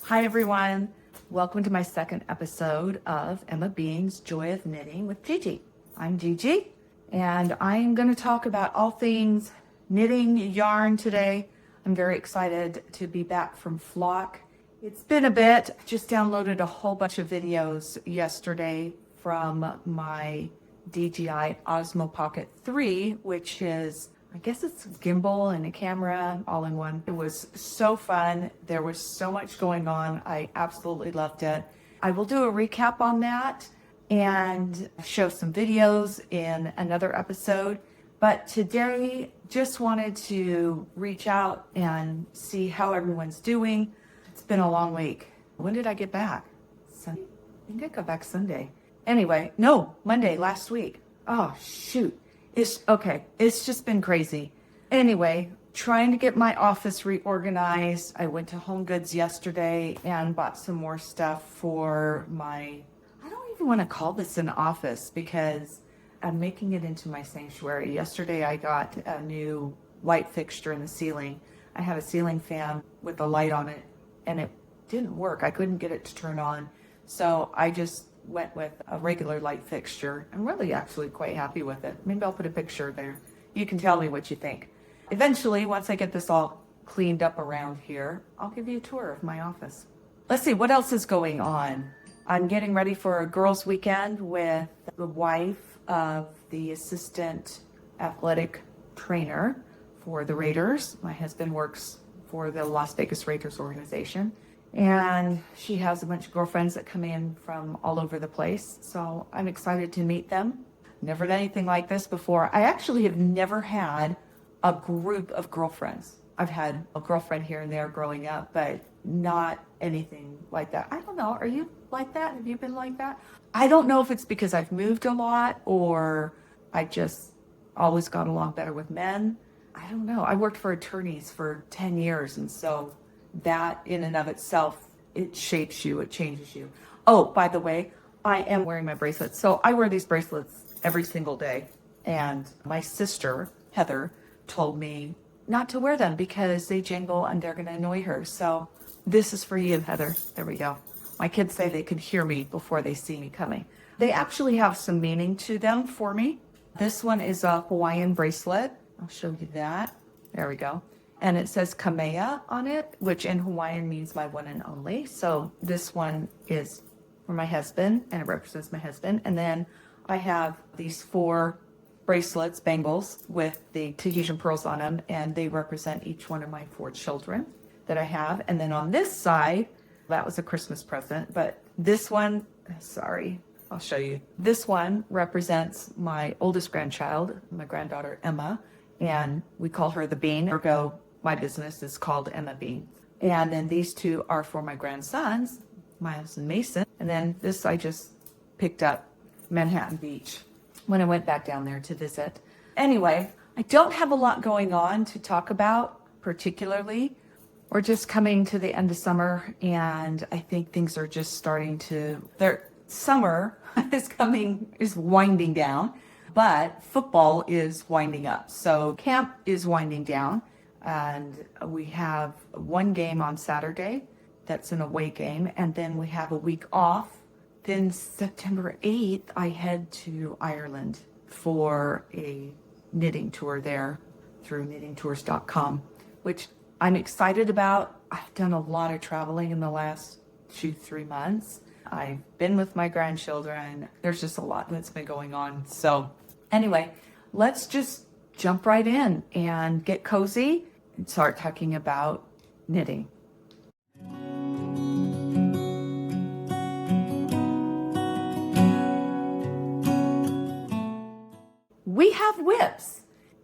Hi everyone, welcome to my second episode of Emma Bean's Joy of Knitting with Gigi. I'm Gigi and I'm going to talk about all things knitting yarn today. I'm very excited to be back from Flock. It's been a bit, just downloaded a whole bunch of videos yesterday from my DJI Osmo Pocket 3, which is, I guess it's a gimbal and a camera all in one. It was so fun. There was so much going on. I absolutely loved it. I will do a recap on that and show some videos in another episode. But today, just wanted to reach out and see how everyone's doing. It's been a long week. When did I get back? Sunday? I think I got back Sunday. Anyway, no, Monday last week. Oh, shoot. It's just been crazy. Anyway, trying to get my office reorganized. I went to Home Goods yesterday and bought some more stuff for my, I don't even want to call this an office because I'm making it into my sanctuary. Yesterday I got a new light fixture in the ceiling. I had a ceiling fan with a light on it and it didn't work. I couldn't get it to turn on. So I just went with a regular light fixture. I'm really actually quite happy with it. Maybe I'll put a picture there. You can tell me what you think. Eventually, once I get this all cleaned up around here, I'll give you a tour of my office. Let's see, what else is going on? I'm getting ready for a girls' weekend with the wife of the assistant athletic trainer for the Raiders. My husband works for the Las Vegas Raiders organization. And she has a bunch of girlfriends that come in from all over the place. So I'm excited to meet them. Never done anything like this before. I actually have never had a group of girlfriends. I've had a girlfriend here and there growing up, but not anything like that. I don't know. Are you like that? Have you been like that? I don't know if it's because I've moved a lot or I just always got along better with men. I don't know. I worked for attorneys for 10 years. And so that in and of itself, it shapes you, it changes you. Oh, by the way, I am wearing my bracelets. So I wear these bracelets every single day. And my sister, Heather, told me not to wear them because they jingle and they're going to annoy her. So this is for you, Heather. There we go. My kids say they can hear me before they see me coming. They actually have some meaning to them for me. This one is a Hawaiian bracelet. I'll show you that. There we go. And it says Kamea on it, which in Hawaiian means my one and only. So this one is for my husband, and it represents my husband. And then I have these 4 bracelets, bangles, with the Tahitian pearls on them, and they represent each one of my 4 children that I have. And then on this side, that was a Christmas present, but this one, sorry, I'll show you. This one represents my oldest grandchild, my granddaughter, Emma, and we call her the Bean. Ergo, my business is called Emma Bean. And then these 2 are for my grandsons, Miles and Mason. And then this I just picked up Manhattan Beach when I went back down there to visit. Anyway, I don't have a lot going on to talk about particularly. We're just coming to the end of summer and I think things are just starting to, summer is winding down, but football is winding up. So camp is winding down. And we have one game on Saturday. That's an away game. And then we have a week off. Then September 8th, I head to Ireland for a knitting tour there through knittingtours.com, which I'm excited about. I've done a lot of traveling in the last 2-3 months. I've been with my grandchildren. There's just a lot that's been going on. So anyway, let's just jump right in and get cozy and start talking about knitting. We have WIPs.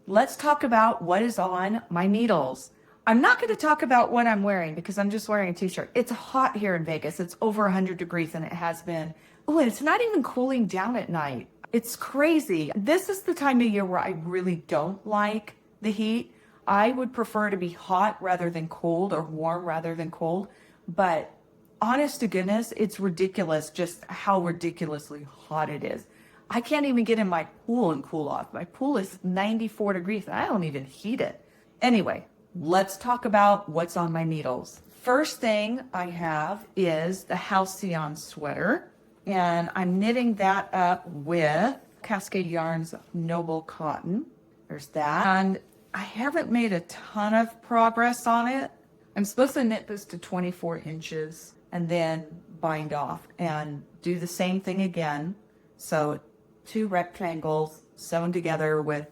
Let's talk about what is on my needles. I'm not going to talk about what I'm wearing because I'm just wearing a t-shirt. It's hot here in Vegas. It's over 100 degrees and it has been. Oh, and it's not even cooling down at night. It's crazy. This is the time of year where I really don't like the heat. I would prefer to be hot rather than cold or warm rather than cold. But honest to goodness, it's ridiculous just how ridiculously hot it is. I can't even get in my pool and cool off. My pool is 94 degrees and I don't even heat it. Anyway, let's talk about what's on my needles. First thing I have is the Halcyon sweater, and I'm knitting that up with Cascade Yarns Noble Cotton. There's that. And I haven't made a ton of progress on it. I'm supposed to knit this to 24 inches and then bind off and do the same thing again. So 2 rectangles sewn together with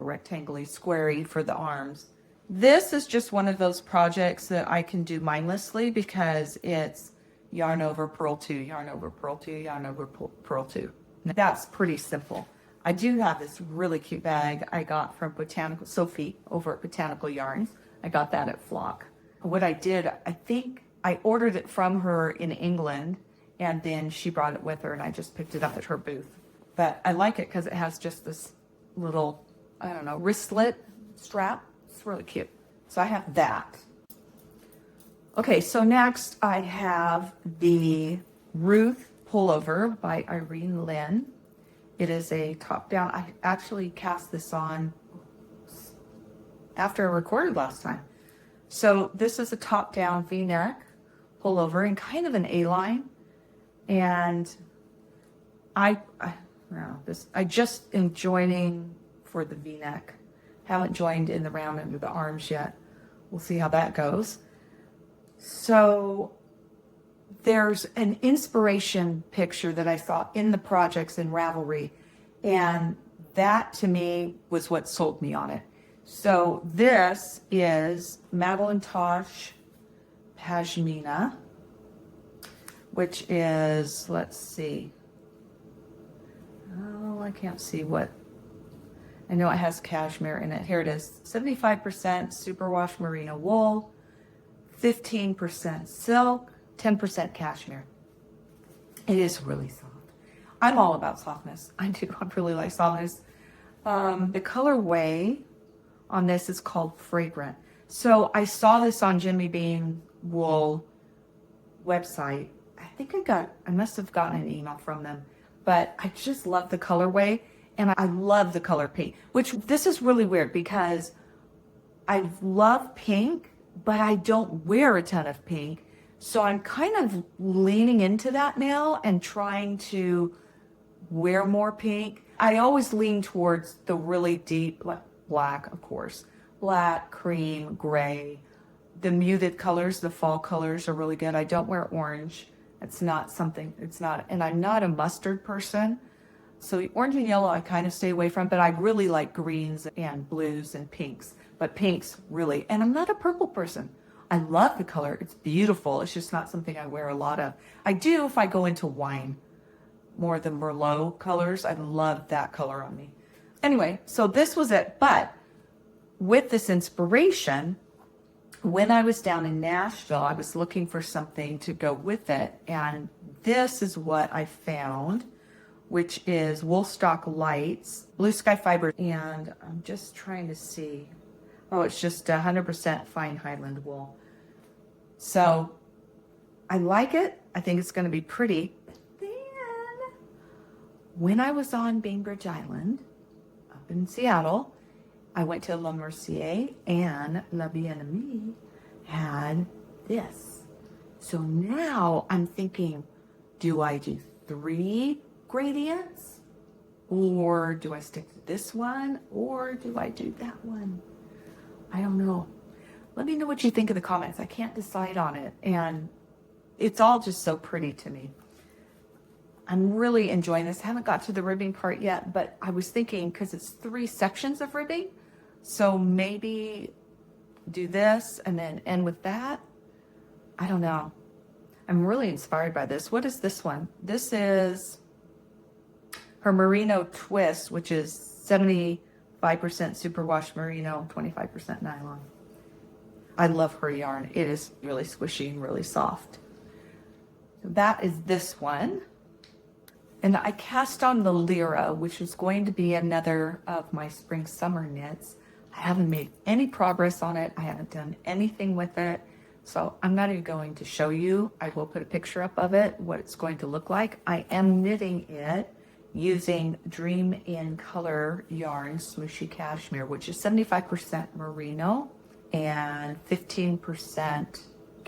a rectangle-y squarey for the arms. This is just one of those projects that I can do mindlessly because it's yarn over, purl 2, yarn over, purl 2, yarn over, purl 2. That's pretty simple. I do have this really cute bag I got from Sophie over at Botanical Yarns. I got that at Flock. What I did, I think I ordered it from her in England, and then she brought it with her, and I just picked it up at her booth. But I like it because it has just this little, I don't know, wristlet strap. It's really cute. So I have that. Okay, so next I have the Ruth pullover by Irene Lynn. It is a top-down. I actually cast this on after I recorded last time. So this is a top-down V-neck pullover and kind of an A-line. And I just am joining for the V-neck. Haven't joined in the round under the arms yet. We'll see how that goes. So there's an inspiration picture that I saw in the projects in Ravelry, and that to me was what sold me on it. So this is Madeline Tosh Pashmina, which is, let's see. Oh, I can't see what. I know it has cashmere in it. Here it is. 75% superwash merino wool, 15% silk, 10% cashmere. It is really soft. I'm all about softness. I really like softness. The colorway on this is called Fragrant. So I saw this on Jimmy Bean Wool website. I think I must have gotten an email from them, but I just love the colorway, and I love the color pink, which this is really weird because I love pink, but I don't wear a ton of pink. So I'm kind of leaning into that now and trying to wear more pink. I always lean towards the really deep, like black, of course, black, cream, gray. The muted colors, the fall colors are really good. I don't wear orange. And I'm not a mustard person. So orange and yellow I kind of stay away from, but I really like greens and blues and pinks. But pinks really, and I'm not a purple person. I love the color. It's beautiful. It's just not something I wear a lot of. I do if I go into wine, more the Merlot colors. I love that color on me. Anyway, so this was it. But with this inspiration, when I was down in Nashville, I was looking for something to go with it. And this is what I found, which is Woolstock Lights, Blue Sky Fiber. And I'm just trying to see. Oh, it's just 100% fine Highland wool. So I like it. I think it's going to be pretty. But then when I was on Bainbridge Island up in Seattle, I went to Le Mercier, and La Bien-Aimée had this. So now I'm thinking, do I do 3 gradients? Or do I stick to this one? Or do I do that one? I don't know. Let me know what you think in the comments. I can't decide on it. And it's all just so pretty to me. I'm really enjoying this. Haven't got to the ribbing part yet, but I was thinking, because it's 3 sections of ribbing, so maybe do this and then end with that. I don't know. I'm really inspired by this. What is this one? This is her Merino Twist, which is 75% superwash merino, 25% nylon. I love her yarn. It is really squishy and really soft. So that is this one. And I cast on the Lyra, which is going to be another of my spring summer knits. I haven't made any progress on it. I haven't done anything with it. So I'm not even going to show you. I will put a picture up of it, what it's going to look like. I am knitting it using Dream in Color yarn, Smooshy Cashmere, which is 75% merino and 15%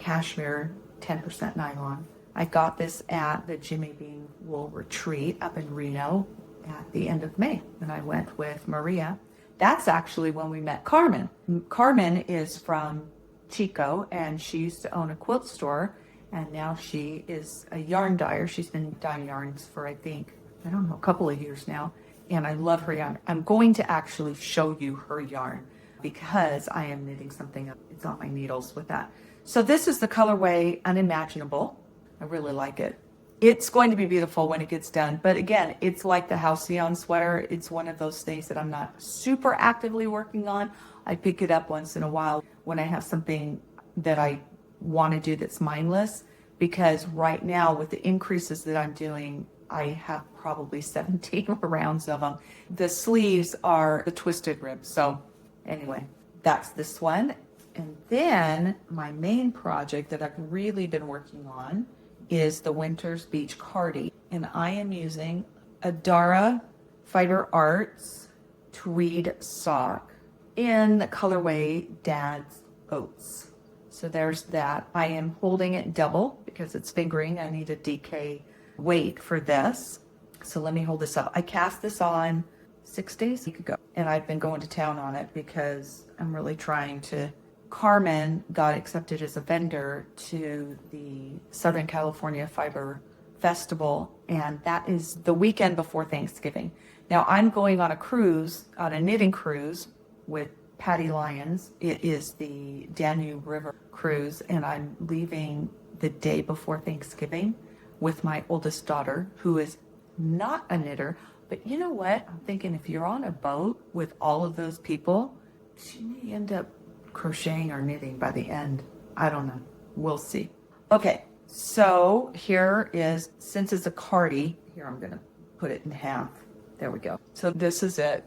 cashmere, 10% nylon. I got this at the Jimmy Bean Wool Retreat up in Reno at the end of May. And I went with Maria. That's actually when we met Carmen. Carmen is from Chico, and she used to own a quilt store, and now she is a yarn dyer. She's been dyeing yarns for, I think, I don't know, a couple of years now. And I love her yarn. I'm going to actually show you her yarn because I am knitting something up. It's on my needles with that. So this is the colorway Unimaginable. I really like it. It's going to be beautiful when it gets done. But again, it's like the Halcyon sweater. It's one of those things that I'm not super actively working on. I pick it up once in a while when I have something that I want to do that's mindless. Because right now, with the increases that I'm doing, I have probably 17 rounds of them. The sleeves are the twisted ribs. So anyway, that's this one. And then my main project that I've really been working on is the Winter's Beach Cardi. And I am using a Dara Fiber Arts tweed sock in the colorway Dad's Oats. So there's that. I am holding it double because it's fingering. I need a DK weight for this. So let me hold this up. I cast this on 6 days ago, and I've been going to town on it because I'm really trying to. Carmen got accepted as a vendor to the Southern California Fiber Festival, and that is the weekend before Thanksgiving. Now I'm going on a cruise, on a knitting cruise with Patty Lyons. It is the Danube River cruise, and I'm leaving the day before Thanksgiving with my oldest daughter, who is not a knitter. But you know what? I'm thinking if you're on a boat with all of those people, she may end up crocheting or knitting by the end. I don't know. We'll see. Okay, so here is, since it's a cardi, here I'm going to put it in half. There we go. So this is it.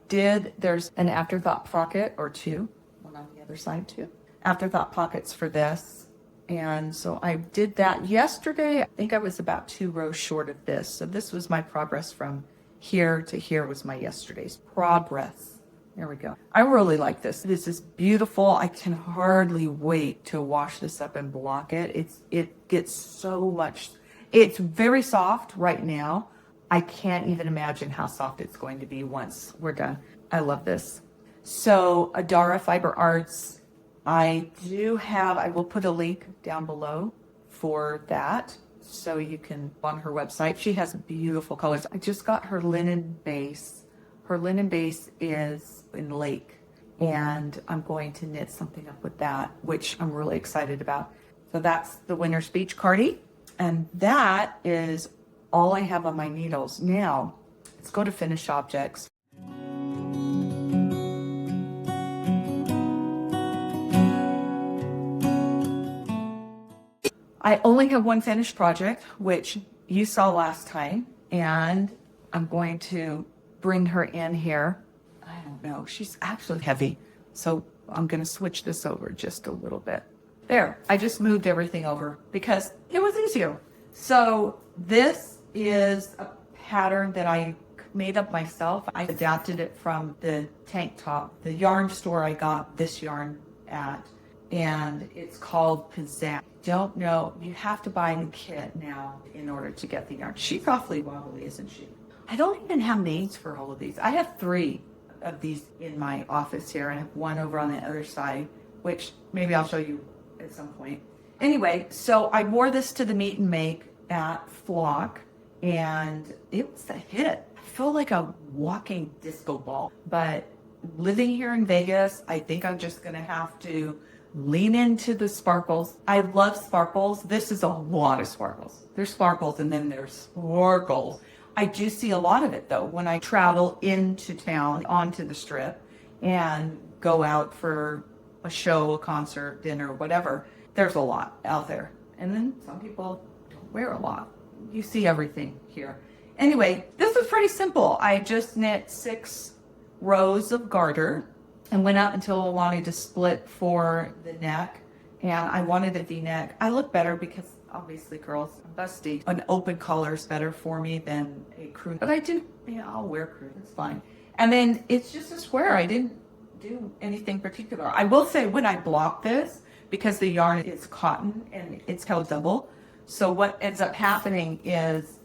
There's an afterthought pocket or two, one on the other side too. Afterthought pockets for this. And so I did that yesterday. I think I was about 2 rows short of this. So this was my progress from here to here was my yesterday's progress. There we go. I really like this. This is beautiful. I can hardly wait to wash this up and block it. It gets so much. It's very soft right now. I can't even imagine how soft it's going to be once we're done. I love this. So Adara Fiber Arts, I will put a link down below for that. So you can, on her website, she has beautiful colors. I just got her linen base. Her linen base is in Lake, and I'm going to knit something up with that, which I'm really excited about. So that's the Winter's Beach Cardi, and that is all I have on my needles. Now, let's go to finished objects. I only have one finished project, which you saw last time, and I'm going to bring her in here. I don't know, she's actually heavy, so I'm going to switch this over just a little bit. There, I just moved everything over because it was easier. So this is a pattern that I made up myself. I adapted it from the tank top, the yarn store I got this yarn at, and it's called Pizzazz. Don't know, you have to buy the kit now in order to get the yarn. She's awfully wobbly, isn't she? I don't even have names for all of these. I have 3 of these in my office here. I have one over on the other side, which maybe I'll show you at some point. Anyway, so I wore this to the meet and make at Flock, and it was a hit. I feel like a walking disco ball. But living here in Vegas, I think I'm just going to have to lean into the sparkles. I love sparkles. This is a lot of sparkles. There's sparkles and then there's sparkles. I do see a lot of it though when I travel into town, onto the strip, and go out for a show, a concert, dinner, whatever. There's a lot out there. And then some people don't wear a lot. You see everything here. Anyway, this is pretty simple. I just knit 6 rows of garter and went up until I wanted to split for the neck. And I wanted a V-neck. I look better because obviously, girls, I'm busty. An open collar is better for me than a crew. But I'll wear crew, it's fine. And then it's just a square. I didn't do anything particular. I will say when I blocked this, because the yarn is cotton and it's held double. So what ends up happening is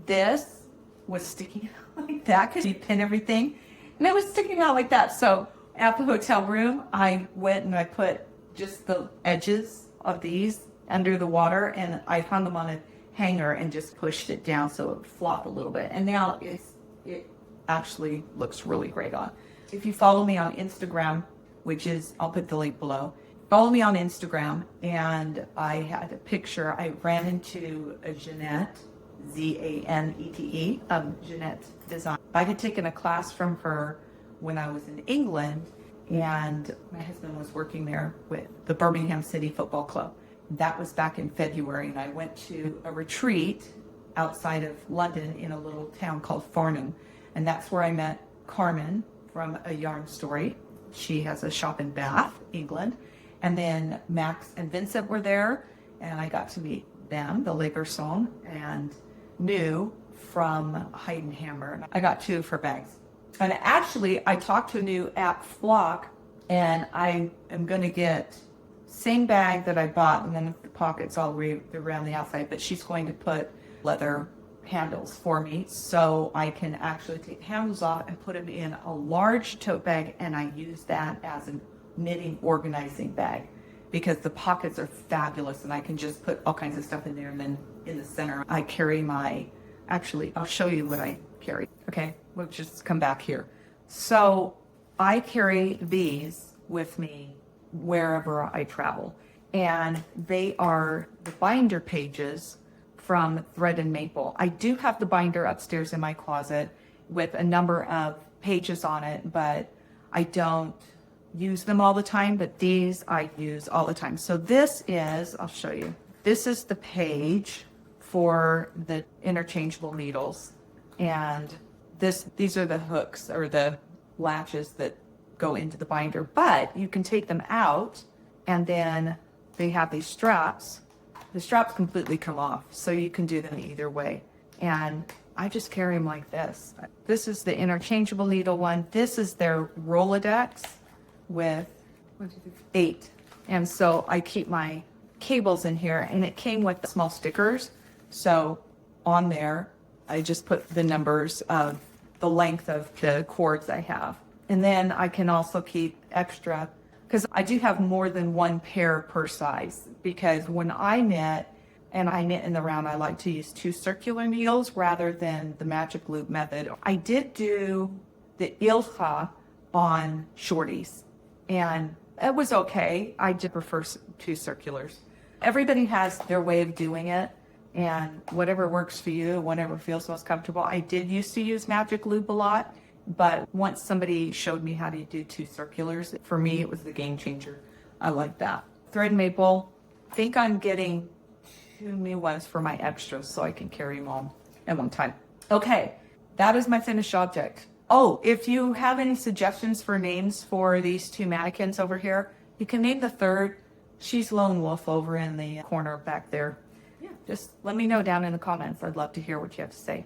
this was sticking out like that because you pin everything, and it was sticking out like that. So at the hotel room, I went and I put just the edges of these under the water, and I hung them on a hanger and just pushed it down so it would flop a little bit. And now it actually looks really great on. If you follow me on Instagram, which is, I'll put the link below, follow me on Instagram, and I had a picture. I ran into a Jeanette, Zanete, Jeanette Design. I had taken a class from her when I was in England, and my husband was working there with the Birmingham City Football Club. That was back in February, and I went to a retreat outside of London in a little town called Farnham, and that's where I met Carmen from A Yarn Story. She has a shop in Bath, England, and then Max and Vincent were there, and I got to meet them, the Lagerson, and New from Heidenhammer. I got 2 of her bags. And actually, I talked to New at Flock, and I am going to get same bag that I bought, and then the pockets all around the outside, but she's going to put leather handles for me so I can actually take the handles off and put them in a large tote bag, and I use that as a knitting organizing bag because the pockets are fabulous, and I can just put all kinds of stuff in there. And then in the center I carry actually I'll show you what I carry. Okay, we'll just come back here. So I carry these with me wherever I travel, and they are the binder pages from Thread and Maple. I do have the binder upstairs in my closet with a number of pages on it, but I don't use them all the time, but these I use all the time. So this is, I'll show you, this is the page for the interchangeable needles, and these are the hooks or the latches that go into the binder, but you can take them out, and then they have these straps. The straps completely come off, so you can do them either way. And I just carry them like this. This is the interchangeable needle one. This is their Rolodex with 8. And so I keep my cables in here, and it came with small stickers. So on there, I just put the numbers of the length of the cords I have. And then I can also keep extra, because I do have more than one pair per size, because when I knit, and I knit in the round, I like to use 2 circular needles rather than the magic loop method. I did do the Ilha on shorties, and it was okay. I did prefer 2 circulars. Everybody has their way of doing it, and whatever works for you, whatever feels most comfortable. I did used to use magic loop a lot, but once somebody showed me how to do 2 circulars, for me, it was the game changer. I like that. Thread Maple, I think I'm getting 2 new ones for my extras so I can carry them all at one time. Okay, that is my finished object. Oh, if you have any suggestions for names for these 2 mannequins over here, you can name the third. She's Lone Wolf over in the corner back there. Yeah, just let me know down in the comments. I'd love to hear what you have to say.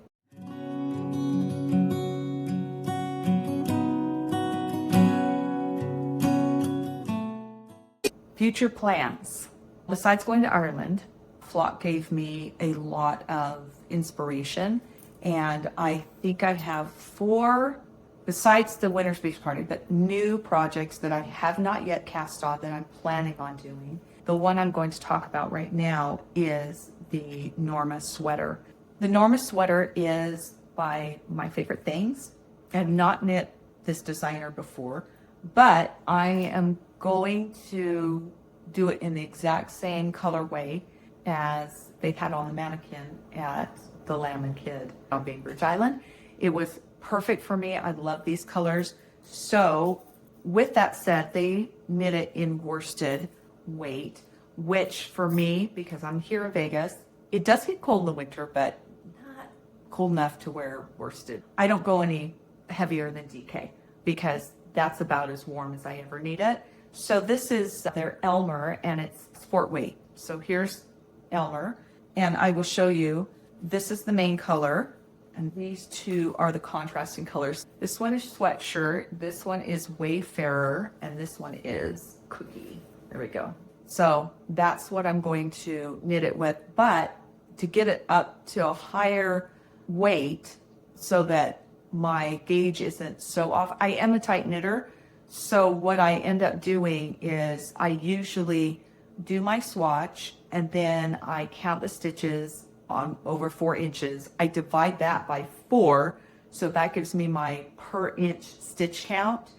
Future plans. Besides going to Ireland, Flock gave me a lot of inspiration, and I think I have 4, besides the Winter Speech Party, but new projects that I have not yet cast off that I'm planning on doing. The one I'm going to talk about right now is the Norma sweater. The Norma sweater is by My Favorite Things. I have not knit this designer before, but I am going to do it in the exact same colorway as they had on the mannequin at the Lamb and Kid on Bainbridge Island. It was perfect for me. I love these colors. So with that said, they knit it in worsted weight, which for me, because I'm here in Vegas, it does get cold in the winter, but not cold enough to wear worsted. I don't go any heavier than DK because that's about as warm as I ever need it. So this is their Elmer, and it's sport weight. So here's Elmer, and I will show you, this is the main color, and these 2 are the contrasting colors. This one is sweatshirt, this one is Wayfarer, and this one is Cookie. There we go. So that's what I'm going to knit it with. But to get it up to a higher weight so that my gauge isn't so off, I am a tight knitter. So what I end up doing is I usually do my swatch and then I count the stitches on over 4 inches. I divide that by 4. So that gives me my per inch stitch count.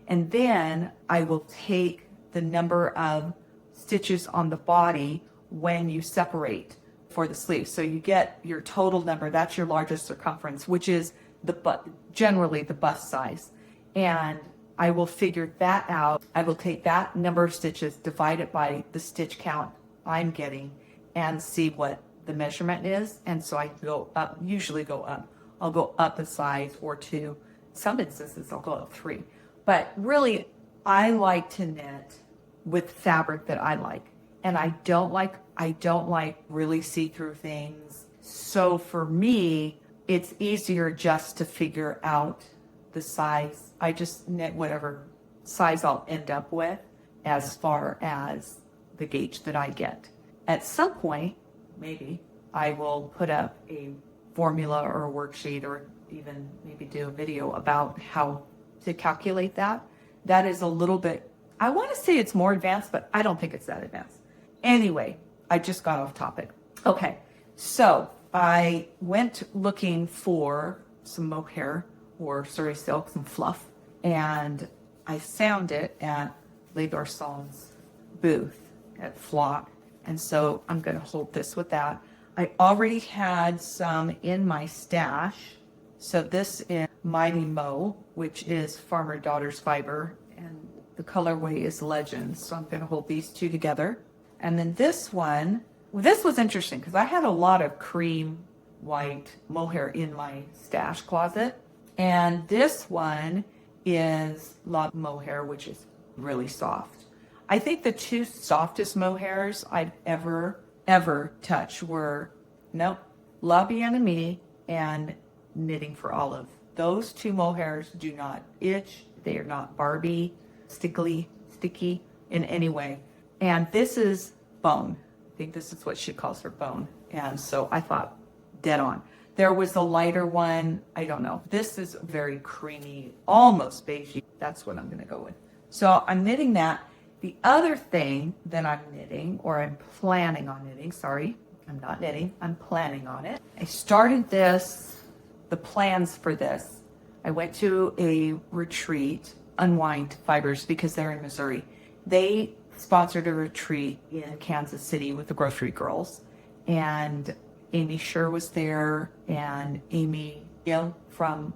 And then I will take the number of stitches on the body when you separate for the sleeve. So you get your total number, that's your largest circumference, which is generally the bust size. And I will figure that out. I will take that number of stitches, divide it by the stitch count I'm getting, and see what the measurement is. And so I go up, usually go up. I'll go up a size or 2. Some instances I'll go up 3. But really, I like to knit with fabric that I like. And I don't like really see-through things. So for me, it's easier just to figure out the size. I just knit whatever size I'll end up with as far as the gauge that I get. At some point, maybe I will put up a formula or a worksheet, or even maybe do a video about how to calculate that. That is a little bit, I want to say it's more advanced, but I don't think it's that advanced. Anyway, I just got off topic. Okay, so I went looking for some mohair or Surrey silk, some fluff, and I found it at Les Garçons' booth at Flock. And so I'm going to hold this with that. I already had some in my stash. So this is Mighty Mo, which is Farmer Daughter's fiber, and the colorway is Legends. So I'm going to hold these two together. And then this one, well, this was interesting because I had a lot of cream white mohair in my stash closet. And this one is La Mohair, which is really soft. I think the 2 softest mohairs I've ever touched were, La Bien-Aimée and Knitting for Olive. Those 2 mohairs do not itch. They are not Barbie, sticky in any way. And this is Bone. I think this is what she calls her, Bone. And so I thought, dead on. There was a lighter one. I don't know. This is very creamy, almost beigey. That's what I'm going to go with. So I'm knitting that. The other thing that I'm knitting, or I'm planning on knitting, sorry, I'm not knitting, I'm planning on it. I started the plans for this. I went to a retreat, Unwind Fibers, because they're in Missouri. They sponsored a retreat in Kansas City with the Grocery Girls, and Amy Scher was there, and Amy from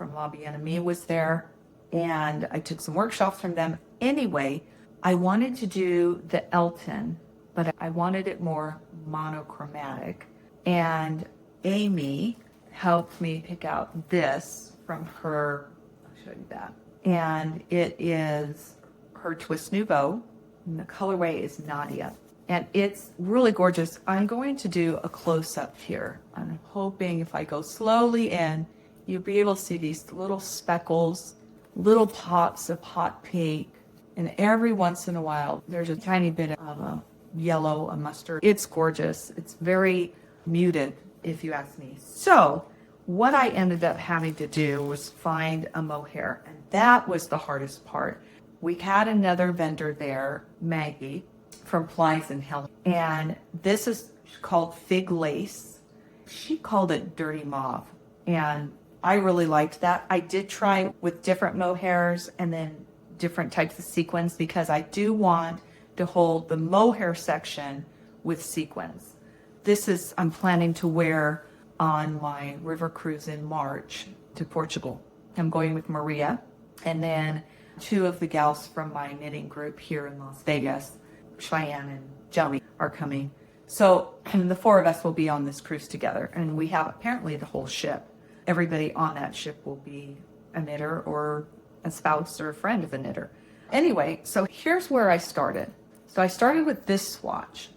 La Bien-Aimée was there, and I took some workshops from them. Anyway, I wanted to do the Elton, but I wanted it more monochromatic, and Amy helped me pick out this from her, I'll show you that, and it is her Twist Nouveau, and the colorway is Nadia. And it's really gorgeous. I'm going to do a close-up here. I'm hoping if I go slowly in, you'll be able to see these little speckles, little pops of hot pink. And every once in a while, there's a tiny bit of a yellow, a mustard. It's gorgeous. It's very muted, if you ask me. So what I ended up having to do was find a mohair. And that was the hardest part. We had another vendor there, Maggie, from Plies and Helen. And this is called Fig Lace. She called it Dirty Mauve. And I really liked that. I did try with different mohairs and then different types of sequins, because I do want to hold the mohair section with sequins. This is, I'm planning to wear on my river cruise in March to Portugal. I'm going with Maria, and then 2 of the gals from my knitting group here in Las Vegas, Cheyenne and Joey, are coming. So and the 4 of us will be on this cruise together, and we have apparently the whole ship. Everybody on that ship will be a knitter or a spouse or a friend of a knitter. Anyway, so here's where I started. So I started with this swatch,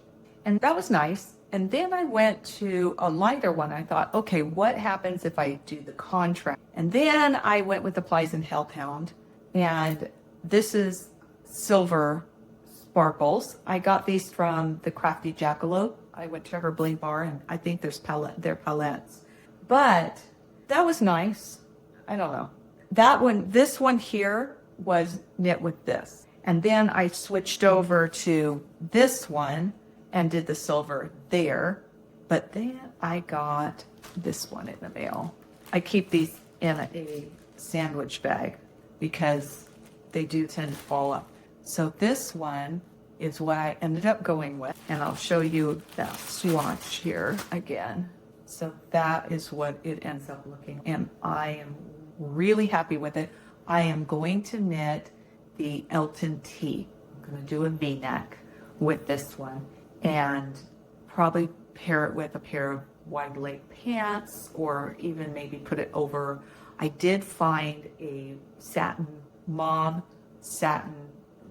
and that was nice. And then I went to a lighter one. I thought, okay, what happens if I do the contrast? And then I went with the Plies and Hellhound, and this is Silver sparkles. I got these from the Crafty Jackalope. I went to her bling bar, and I think they're palettes. But that was nice. I don't know. This one here was knit with this. And then I switched over to this one and did the silver there. But then I got this one in the mail. I keep these in a sandwich bag because they do tend to fall up. So this one is what I ended up going with. And I'll show you that swatch here again. So that is what it ends up looking. And I am really happy with it. I am going to knit the Elton T. I'm going to do a V-neck with this one and probably pair it with a pair of wide leg pants, or even maybe put it over. I did find a mauve satin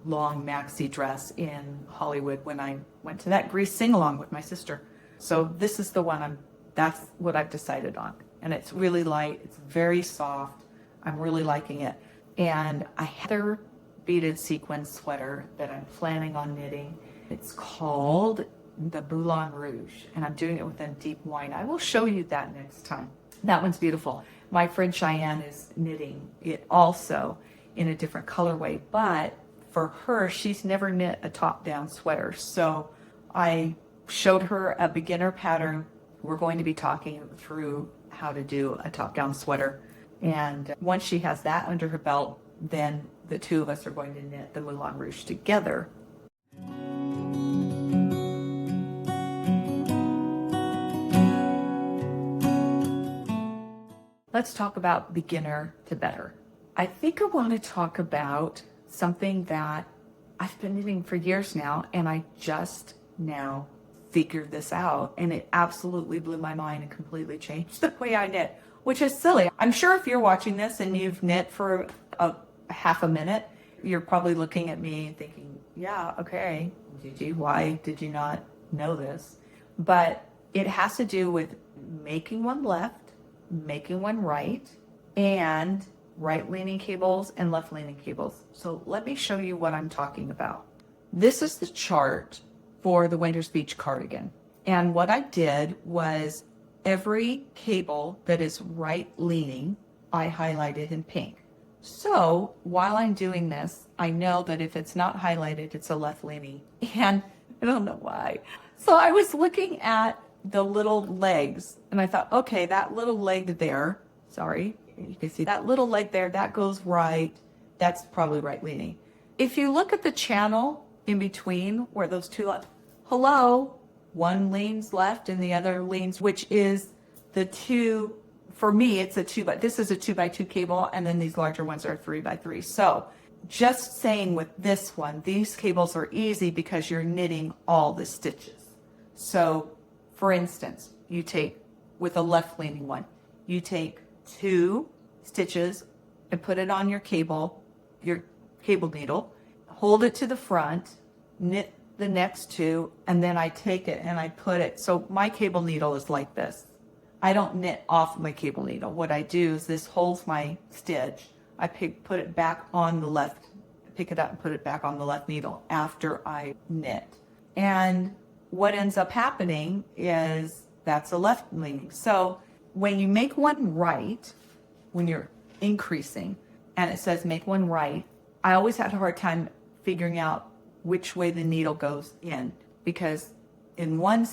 long maxi dress in Hollywood when I went to that Grease sing-along with my sister. So this is the one that's what I've decided on. And it's really light, it's very soft. I'm really liking it. And I have another beaded sequin sweater that I'm planning on knitting. It's called the Moulin Rouge, and I'm doing it with a deep wine. I will show you that next time. That one's beautiful. My friend Cheyenne is knitting it also in a different colorway, but for her, she's never knit a top-down sweater. So I showed her a beginner pattern. We're going to be talking through how to do a top-down sweater. And once she has that under her belt, then the two of us are going to knit the Moulin Rouge together. Let's talk about beginner to better. I think I want to talk about something that I've been knitting for years now, and I just now figured this out, and it absolutely blew my mind and completely changed the way I knit, which is silly. I'm sure if you're watching this and you've knit for a half a minute, you're probably looking at me and thinking, yeah, okay, Gigi, why did you not know this? But it has to do with making one left, making one right, and right-leaning cables and left-leaning cables. So let me show you what I'm talking about. This is the chart for the Winter's Beach cardigan. And what I did was every cable that is right-leaning, I highlighted in pink. So while I'm doing this, I know that if it's not highlighted, it's a left-leaning. And I don't know why. So I was looking at the little legs, and I thought, okay, that little leg there, sorry, you can see that little leg there, that goes right. That's probably right-leaning. If you look at the channel in between where those two, hello, one leans left and the other leans, which is the two, for me, it's a this is a 2x2 cable, and then these larger ones are 3x3. So just saying with this one, these cables are easy because you're knitting all the stitches. So for instance, you take, with a left-leaning one, you take 2 stitches and put it on your cable needle, hold it to the front, knit the next 2, and then I take it and I put it, so my cable needle is like this. I don't knit off my cable needle. What I do is this holds my stitch. I put it back on the left, pick it up and put it back on the left needle after I knit. And what ends up happening is that's a left leaning. So when you make one right, when you're increasing and it says make one right, I always had a hard time figuring out which way the needle goes in, because in one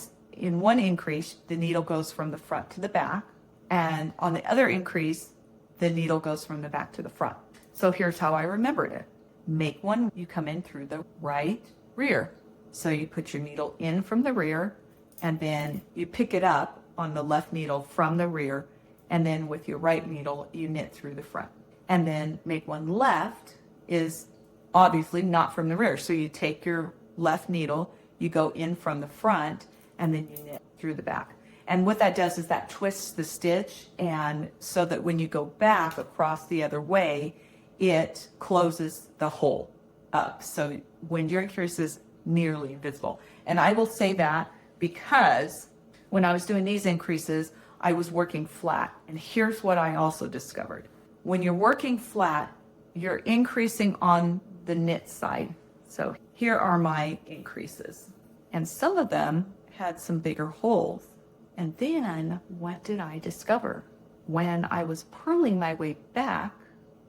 increase, the needle goes from the front to the back, and on the other increase, the needle goes from the back to the front. So here's how I remembered it. Make one, you come in through the right rear. So you put your needle in from the rear, and then you pick it up on the left needle from the rear, and then with your right needle, you knit through the front. And then make one left is obviously not from the rear. So you take your left needle, you go in from the front, and then you knit through the back. And what that does is that twists the stitch, and so that when you go back across the other way, it closes the hole up. So when your increase is nearly invisible. And I will say that because when I was doing these increases, I was working flat. And here's what I also discovered. When you're working flat, you're increasing on the knit side. So here are my increases. And some of them had some bigger holes. And then what did I discover? When I was purling my way back,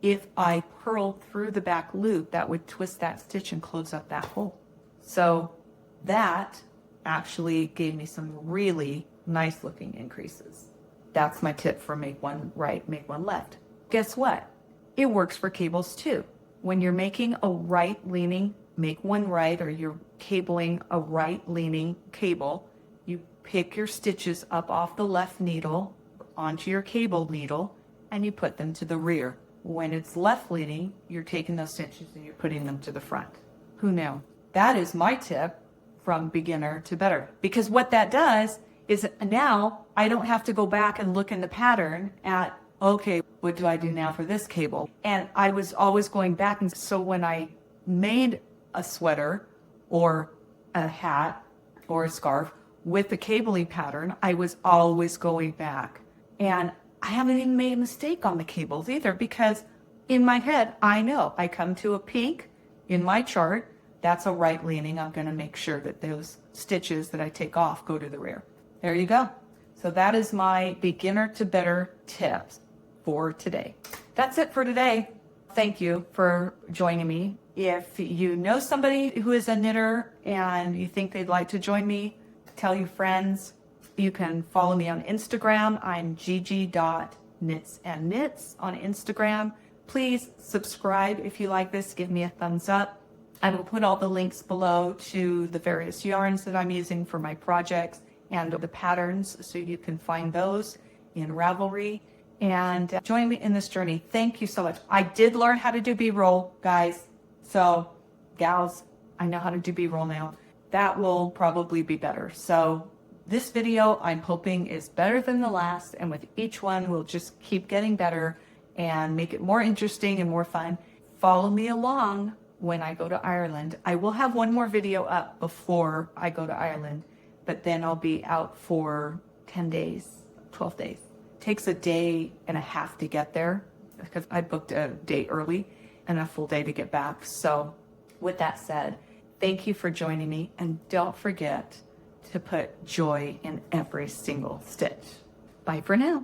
if I purled through the back loop, that would twist that stitch and close up that hole. So that actually gave me some really nice looking increases. That's my tip for make one right, make one left. Guess what? It works for cables too. When you're making a right leaning, make one right, or you're cabling a right leaning cable, you pick your stitches up off the left needle onto your cable needle and you put them to the rear. When it's left leaning, you're taking those stitches and you're putting them to the front. Who knew? That is my tip from beginner to better. Because what that does is now I don't have to go back and look in the pattern at, okay, what do I do now for this cable? And I was always going back. And so when I made a sweater or a hat or a scarf with the cabling pattern, I was always going back. And I haven't even made a mistake on the cables either, because in my head, I know I come to a peak in my chart. That's a right leaning. I'm going to make sure that those stitches that I take off go to the rear. There you go. So that is my beginner to better tips for today. That's it for today. Thank you for joining me. If you know somebody who is a knitter and you think they'd like to join me, tell your friends. You can follow me on Instagram. I'm Gigi.YarnLover on Instagram. Please subscribe if you like this. Give me a thumbs up. I will put all the links below to the various yarns that I'm using for my projects and the patterns, so you can find those in Ravelry. And join me in this journey. Thank you so much. I did learn how to do B-roll, guys. So, gals, I know how to do B-roll now. That will probably be better. So, this video, I'm hoping, is better than the last. And with each one, we'll just keep getting better and make it more interesting and more fun. Follow me along when I go to Ireland. I will have one more video up before I go to Ireland, but then I'll be out for 10 days, 12 days. It takes a day and a half to get there because I booked a day early and a full day to get back. So with that said, thank you for joining me, and don't forget to put joy in every single stitch. Bye for now.